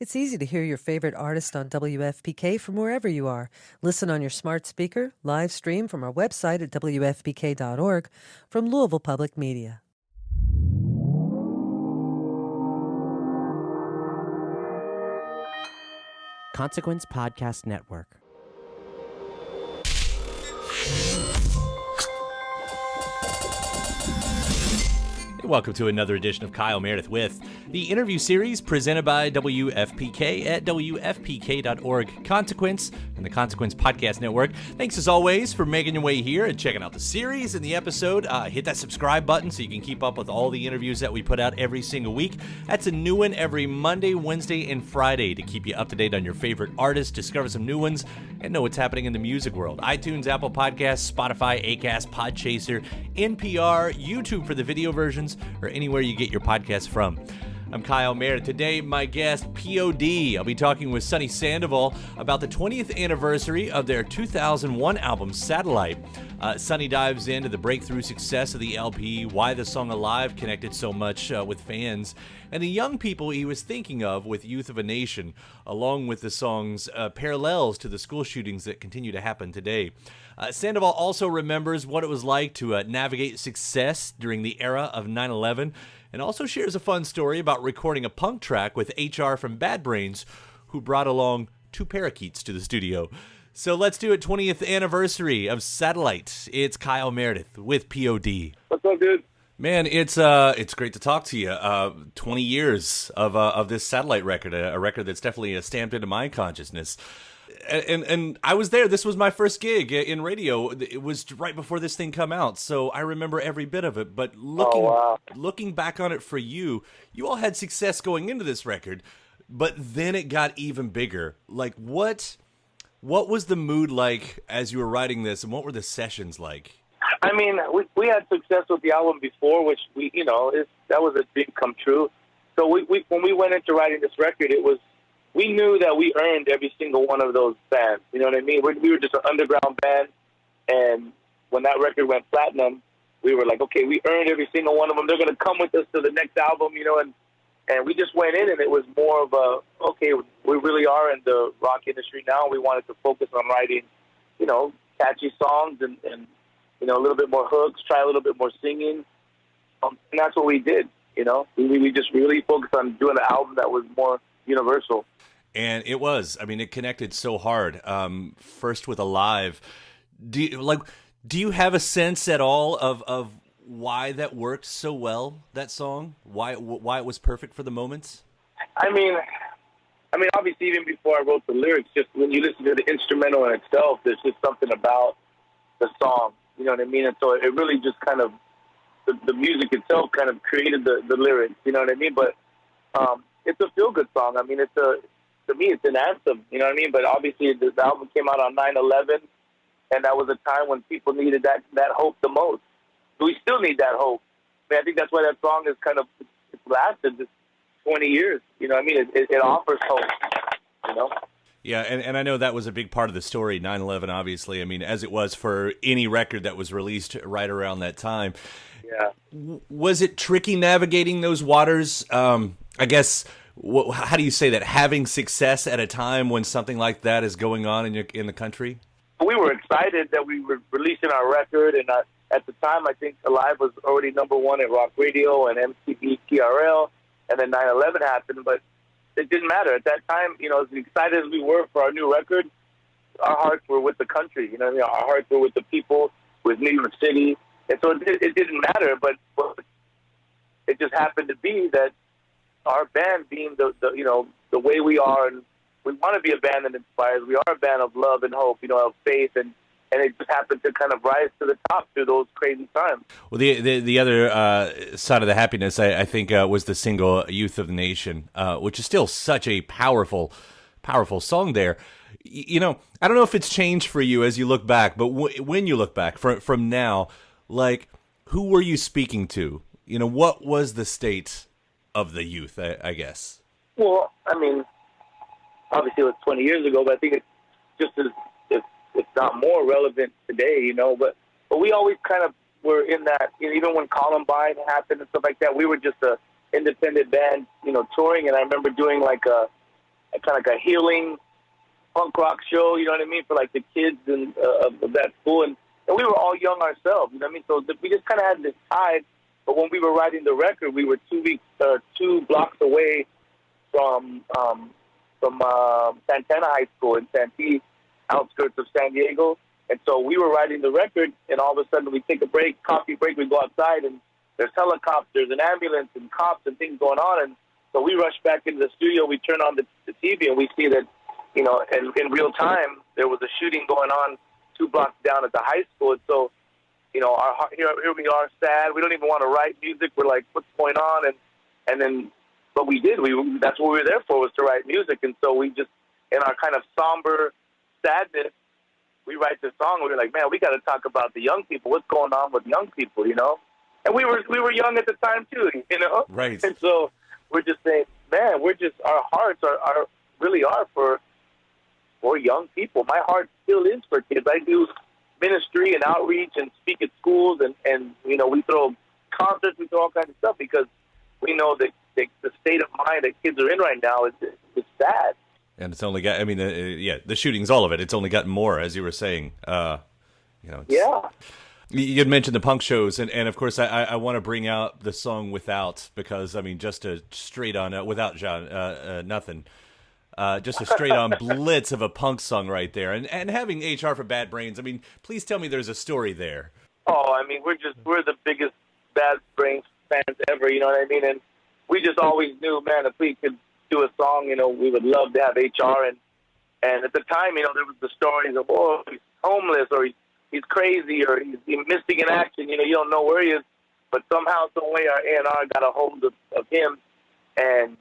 It's easy to hear your favorite artist on WFPK from wherever you are. Listen on your smart speaker, live stream from our website at WFPK.org from Louisville Public Media. Consequence Podcast Network. Welcome to another edition of Kyle Meredith with the interview series presented by WFPK at WFPK.org. Consequence and the Consequence Podcast Network. Thanks as always for making your way here and checking out the series and the episode. Hit that subscribe button so you can keep up with all the interviews that we put out every single week. That's a new one every Monday, Wednesday, and Friday to keep you up to date on your favorite artists, discover some new ones, and know what's happening in the music world. iTunes, Apple Podcasts, Spotify, Acast, Podchaser, NPR, YouTube for the video versions, or anywhere you get your podcasts from. I'm Kyle Meredith. Today, my guest, P.O.D. I'll be talking with Sonny Sandoval about the 20th anniversary of their 2001 album, Satellite. Sonny dives into the breakthrough success of the LP, why the song Alive connected so much with fans, and the young people he was thinking of with Youth of a Nation, along with the song's parallels to the school shootings that continue to happen today. Sandoval also remembers what it was like to navigate success during the era of 9/11, and also shares a fun story about recording a punk track with HR from Bad Brains, who brought along two parakeets to the studio. So let's do it, 20th anniversary of Satellite. It's Kyle Meredith with P.O.D. What's up, dude? Man, it's great to talk to you. 20 years of this Satellite record, a record that's definitely stamped into my consciousness. And I was there. This was my first gig in radio. It was right before this thing come out, so I remember every bit of it. But looking back on it for you, you all had success going into this record, but then it got even bigger. Like, what was the mood like as you were writing this, and what were the sessions like? I mean, we had success with the album before, which that was a dream come true. So when we went into writing this record, we knew that we earned every single one of those fans. You know what I mean? We were just an underground band, and when that record went platinum, we were like, okay, we earned every single one of them. They're going to come with us to the next album, and we just went in, and it was more of okay, we really are in the rock industry now. We wanted to focus on writing, catchy songs and a little bit more hooks, try a little bit more singing, and that's what we did. We just really focused on doing an album that was more universal. And it was. I mean, it connected so hard. First with Alive. Do you have a sense at all of why that worked so well, that song? Why it was perfect for the moments? I mean, obviously, even before I wrote the lyrics, just when you listen to the instrumental in itself, there's just something about the song. You know what I mean? And so it really just kind of, the music itself kind of created the lyrics. You know what I mean? But it's a feel-good song. I mean, to me, it's an anthem. You know what I mean? But obviously, the album came out on 9/11, and that was a time when people needed that hope the most. We still need that hope. I mean, I think that's why that song is kind of it's lasted this 20 years. You know what I mean? It offers hope, Yeah, and I know that was a big part of the story, 9/11, obviously. I mean, as it was for any record that was released right around that time. Yeah. Was it tricky navigating those waters? I guess, how do you say that? Having success at a time when something like that is going on in the country? We were excited that we were releasing our record, and at the time, I think Alive was already #1 at rock radio and MTV, TRL, and then 9/11 happened, but it didn't matter. At that time, as excited as we were for our new record, our hearts were with the country. Our hearts were with the people, with New York City, and so it didn't matter, but it just happened to be that our band being the way we are, and we want to be a band that inspires. We are a band of love and hope, of faith, and it just happened to kind of rise to the top through those crazy times. Well, the other side of the happiness, I think, was the single "Youth of the Nation," which is still such a powerful song. There, I don't know if it's changed for you as you look back, but when you look back from now, like, who were you speaking to? What was the state of the youth, I guess? Well, I mean, obviously it was 20 years ago, but I think it's just as, if not more relevant today, But we always kind of were in that, even when Columbine happened and stuff like that, we were just a independent band, touring. And I remember doing like a kind of like a healing punk rock show, you know what I mean, for like the kids and of that school, and we were all young ourselves, you know what I mean. So we just kind of had this tie. But when we were writing the record, we were 2 blocks away from Santana High School in Santee, outskirts of San Diego. And so we were writing the record, and all of a sudden we take a break, coffee break, we go outside, and there's helicopters and ambulance and cops and things going on. And so we rush back into the studio, we turn on the TV, and we see that, you know, in real time, there was a shooting going on 2 blocks down at the high school. And so, you know, here we are, sad. We don't even want to write music. We're like, what's going on? And then, but we did. That's what we were there for, was to write music. And so we just, in our kind of somber sadness, we write this song. We were like, man, we got to talk about the young people. What's going on with young people, you know? And we were young at the time too, you know? Right. And so we're just saying, man, our hearts are really are for young people. My heart still is for kids. I do ministry and outreach and speak at schools, and you know, we throw concerts, we throw all kinds of stuff, because we know that the state of mind that kids are in right now is sad. And it's only got, I mean, the shootings, all of it, it's only gotten more, as you were saying. You know, yeah. You had mentioned the punk shows, and of course I want to bring out the song Without, because, I mean, just a straight on, without John, nothing. Just a straight on blitz of a punk song right there. And having HR for Bad Brains, I mean, please tell me there's a story there. Oh, I mean, we're the biggest Bad Brains fans ever, you know what I mean? And we just always knew, man, if we could do a song, you know, we would love to have HR. And at the time, you know, there was the stories of, oh, he's homeless, or he's crazy, or he's missing in action. You know, you don't know where he is. But somehow, some way, our A&R got a hold of him, and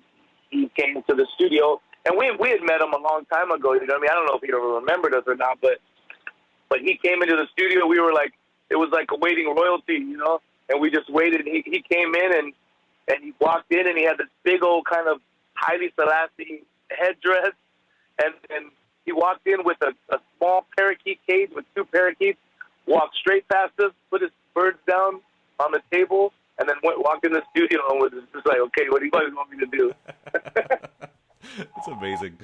he came to the studio. And we had met him a long time ago. You know what I mean? I don't know if he ever remembered us or not, but he came into the studio. We were like, it was like awaiting royalty, you know. And we just waited. He came in and he walked in, and he had this big old kind of Haile Selassie headdress, and he walked in with a small parakeet cage with 2 parakeets, walked straight past us, put his birds down on the table, and then walked in the studio and was just like, okay, what do you guys want me to do? It's amazing.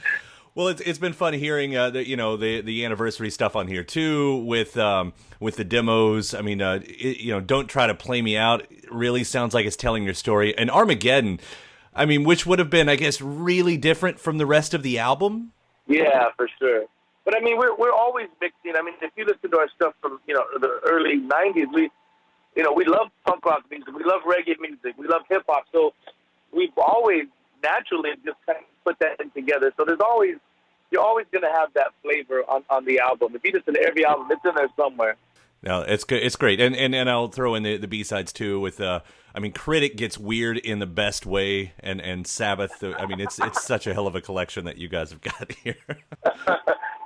Well, it's been fun hearing the anniversary stuff on here too, with the demos. I mean, Don't Try to Play Me Out, it really sounds like it's telling your story. And Armageddon, I mean, which would have been, I guess, really different from the rest of the album. Yeah, for sure. But I mean, we're always mixing. I mean, if you listen to our stuff from the early '90s, we love punk rock music, we love reggae music, we love hip hop. So we've always naturally just kind of put that in together. So you're always going to have that flavor on the album. If you listen to every album, it's in there somewhere. No, it's good. It's great. And I'll throw in the B-sides too with, Critic gets weird in the best way, and Sabbath. I mean, it's such a hell of a collection that you guys have got here.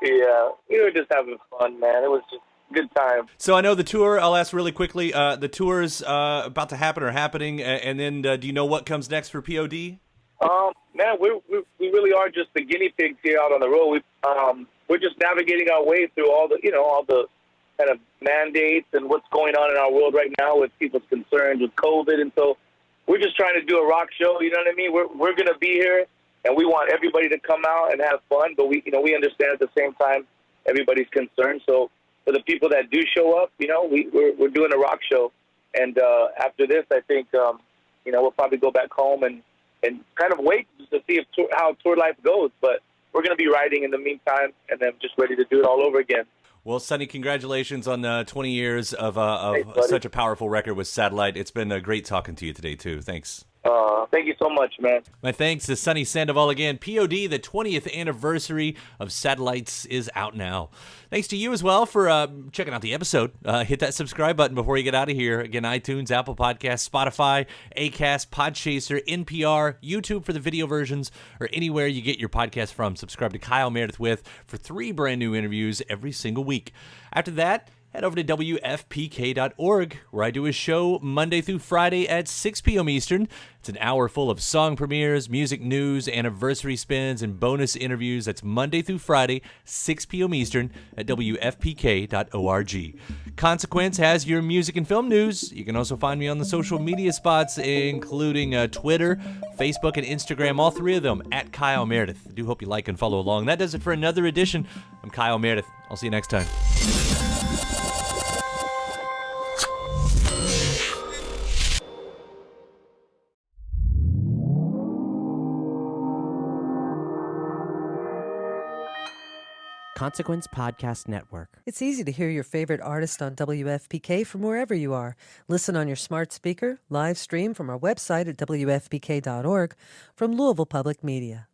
Yeah, we were just having fun, man. It was just a good time. So I know the tour, I'll ask really quickly, the tour's about to happen or happening, and then do you know what comes next for P.O.D.? Man, we really are just the guinea pigs here out on the road. We're just navigating our way through all the kind of mandates and what's going on in our world right now with people's concerns with COVID. And so we're just trying to do a rock show, you know what I mean? We're going to be here, and we want everybody to come out and have fun, but we understand at the same time everybody's concerned. So for the people that do show up, we're doing a rock show. And after this, I think, we'll probably go back home and kind of wait just to see how tour life goes. But we're going to be writing in the meantime, and then just ready to do it all over again. Well, Sonny, congratulations on 20 years of such a powerful record with Satellite. It's been great talking to you today, too. Thanks. Thank you so much, man. My thanks to Sonny Sandoval again. P.O.D., the 20th anniversary of Satellites is out now. Thanks to you as well for checking out the episode. Hit that subscribe button before you get out of here. Again, iTunes, Apple Podcasts, Spotify, Acast, Podchaser, NPR, YouTube for the video versions, or anywhere you get your podcast from. Subscribe to Kyle Meredith for 3 brand new interviews every single week. After that, head over to WFPK.org, where I do a show Monday through Friday at 6 p.m. Eastern. It's an hour full of song premieres, music news, anniversary spins, and bonus interviews. That's Monday through Friday, 6 p.m. Eastern at WFPK.org. Consequence has your music and film news. You can also find me on the social media spots, including Twitter, Facebook, and Instagram, all three of them, at Kyle Meredith. I do hope you like and follow along. That does it for another edition. I'm Kyle Meredith. I'll see you next time. Consequence Podcast Network. It's easy to hear your favorite artist on WFPK from wherever you are. Listen on your smart speaker, live stream from our website at WFPK.org, from Louisville Public Media.